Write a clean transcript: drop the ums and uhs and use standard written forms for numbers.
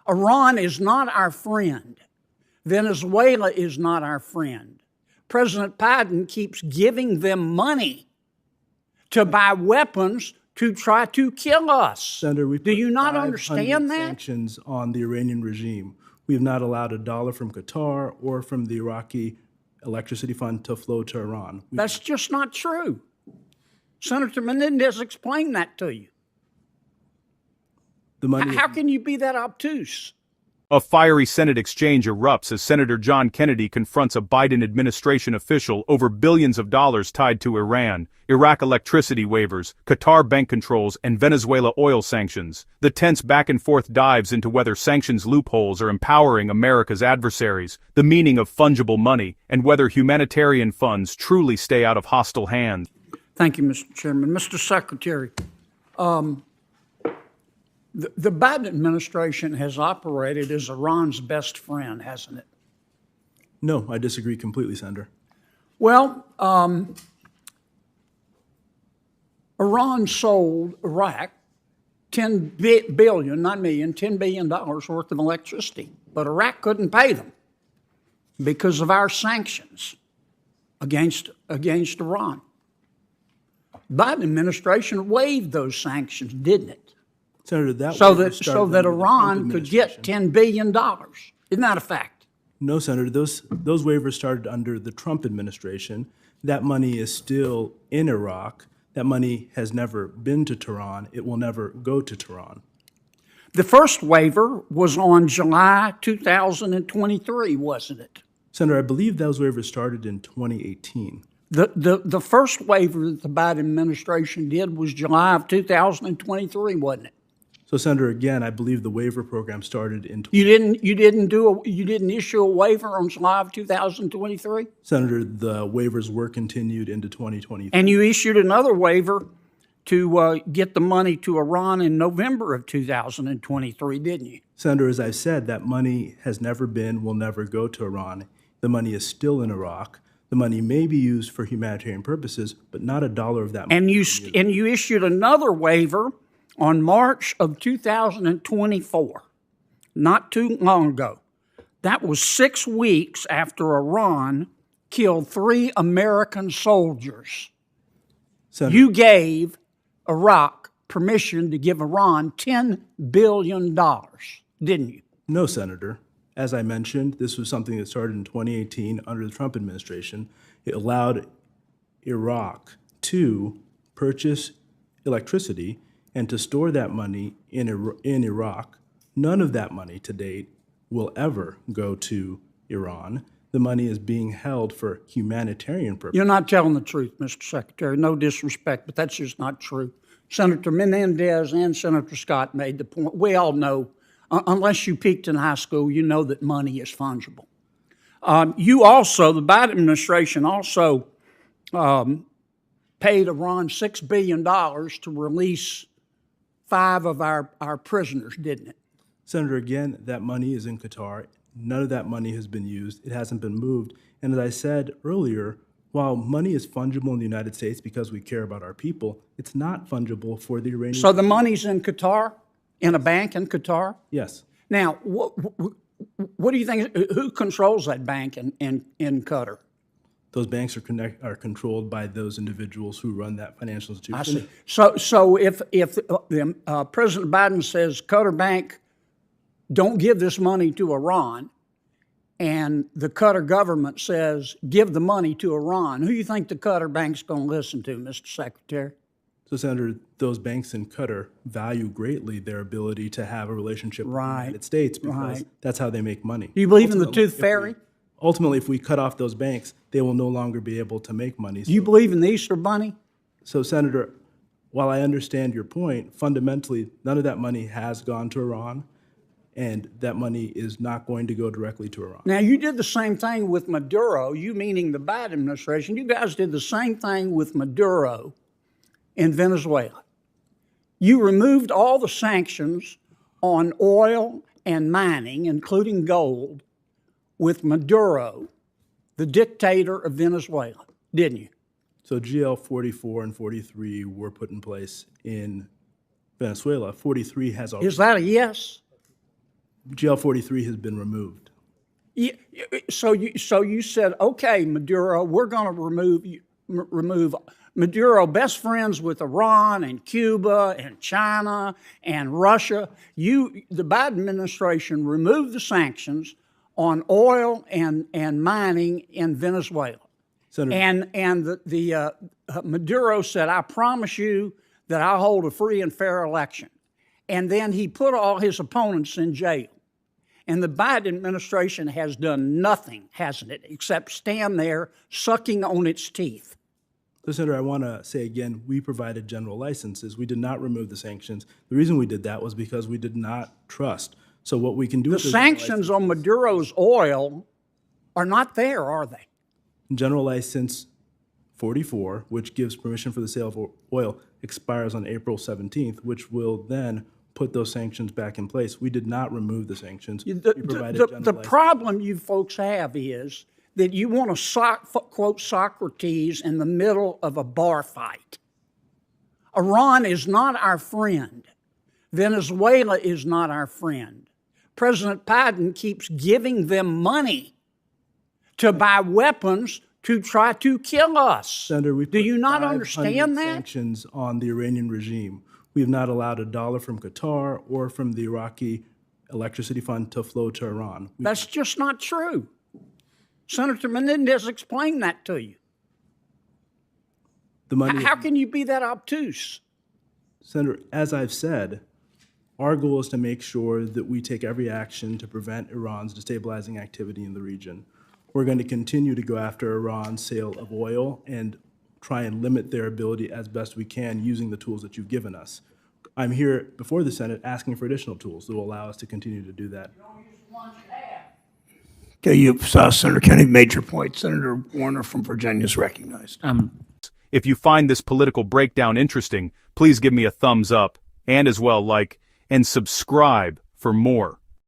Iran is not our friend. Venezuela is not our friend. President Biden keeps giving them money to buy weapons to try to kill us. Senator, do you not understand that? Sanctions on the Iranian regime. We have not allowed a dollar from Qatar or from the Iraqi electricity fund to flow to Iran. That's just not true. Senator Menendez explained that to you. How can you be that obtuse? A fiery Senate exchange erupts as Senator John Kennedy confronts a Biden administration official over billions of dollars tied to Iran, Iraq electricity waivers, Qatar bank controls, and Venezuela oil sanctions. The tense back-and-forth dives into whether sanctions loopholes are empowering America's adversaries, the meaning of fungible money, and whether humanitarian funds truly stay out of hostile hands. Thank you, Mr. Chairman. Mr. Secretary, the Biden administration has operated as Iran's best friend, hasn't it? No, I disagree completely, Senator. Well, Iran sold Iraq $10 billion, not million, $10 billion worth of electricity. But Iraq couldn't pay them because of our sanctions against Iran. The Biden administration waived those sanctions, didn't it? Senator, so that Iran could get $10 billion. Isn't that a fact? No, Senator. Those waivers started under the Trump administration. That money is still in Iraq. That money has never been to Tehran. It will never go to Tehran. The first waiver was on July 2023, wasn't it? Senator, I believe those waivers started in 2018. The first waiver that the Biden administration did was July of 2023, wasn't it? So, Senator, again, I believe the waiver program started in. You didn't issue a waiver on July of 2023. Senator, the waivers were continued into 2023. And you issued another waiver to get the money to Iran in November of 2023, didn't you? Senator, as I said, that money has never been, will never go to Iran. The money is still in Iraq. The money may be used for humanitarian purposes, but not a dollar of that money. And you issued another waiver on March of 2024, not too long ago. That was 6 weeks after Iran killed 3 American soldiers. Senator, You gave Iraq permission to give Iran $10 billion, didn't you? No, Senator. As I mentioned, this was something that started in 2018 under the Trump administration. It allowed Iraq to purchase electricity and to store that money in Iraq. None of that money to date will ever go to Iran. The money is being held for humanitarian purposes. You're not telling the truth, Mr. Secretary. No disrespect, but that's just not true. Senator Menendez and Senator Scott made the point. We all know, unless you peaked in high school, you know that money is fungible. The Biden administration also paid Iran $6 billion to release 5 of our prisoners, didn't it? Senator, again, that money is in Qatar. None of that money has been used. It hasn't been moved. And as I said earlier, while money is fungible in the United States because we care about our people, it's not fungible for the Iranian. So the money's in Qatar, in a bank in Qatar? Yes. Now, what do you think? Who controls that bank in Qatar? Those banks are controlled by those individuals who run that financial institution. I see. So if President Biden says Qatar Bank, don't give this money to Iran, and the Qatar government says give the money to Iran, who do you think the Qatar Bank's going to listen to, Mr. Secretary? So, Senator, those banks in Qatar value greatly their ability to have a relationship with the United States because that's how they make money. Do you believe in the tooth fairy? Ultimately, if we cut off those banks, they will no longer be able to make money. Do you believe in the Easter Bunny? So, Senator, while I understand your point, fundamentally, none of that money has gone to Iran, and that money is not going to go directly to Iran. Now, you did the same thing with Maduro, you meaning the Biden administration. You guys did the same thing with Maduro in Venezuela. You removed all the sanctions on oil and mining, including gold, with Maduro, the dictator of Venezuela, didn't you? So GL 44 and 43 were put in place in Venezuela. 43 has already. Is that a yes? GL-43 has been removed. So you said, okay, Maduro, we're going to remove Maduro, best friends with Iran and Cuba and China and Russia. The Biden administration removed the sanctions on oil and mining in Venezuela. Senator, And Maduro said, I promise you that I'll hold a free and fair election. And then he put all his opponents in jail. And the Biden administration has done nothing, hasn't it, except stand there sucking on its teeth. So, Senator, I want to say again, we provided general licenses. We did not remove the sanctions. The reason we did that was because we did not trust. So what we can do The with those sanctions on Maduro's oil are not there, are they? General License 44, which gives permission for the sale of oil, expires on April 17th, which will then put those sanctions back in place. We did not remove the sanctions. We provided general The license. problem you folks have is that you want to quote Socrates in the middle of a bar fight. Iran is not our friend. Venezuela is not our friend. President Biden keeps giving them money to buy weapons to try to kill us. Senator, we Do you not 500 understand that? sanctions on the Iranian regime. We have not allowed a dollar from Qatar or from the Iraqi electricity fund to flow to Iran. That's just not true. Senator Menendez explained that to you. The money, How can you be that obtuse? Senator, as I've said, our goal is to make sure that we take every action to prevent Iran's destabilizing activity in the region. We're going to continue to go after Iran's sale of oil and try and limit their ability as best we can using the tools that you've given us. I'm here before the Senate asking for additional tools that will allow us to continue to do that. Okay, Senator Kennedy made your point. Senator Warner from Virginia is recognized. If you find this political breakdown interesting, please give me a thumbs up, and as well like and subscribe for more.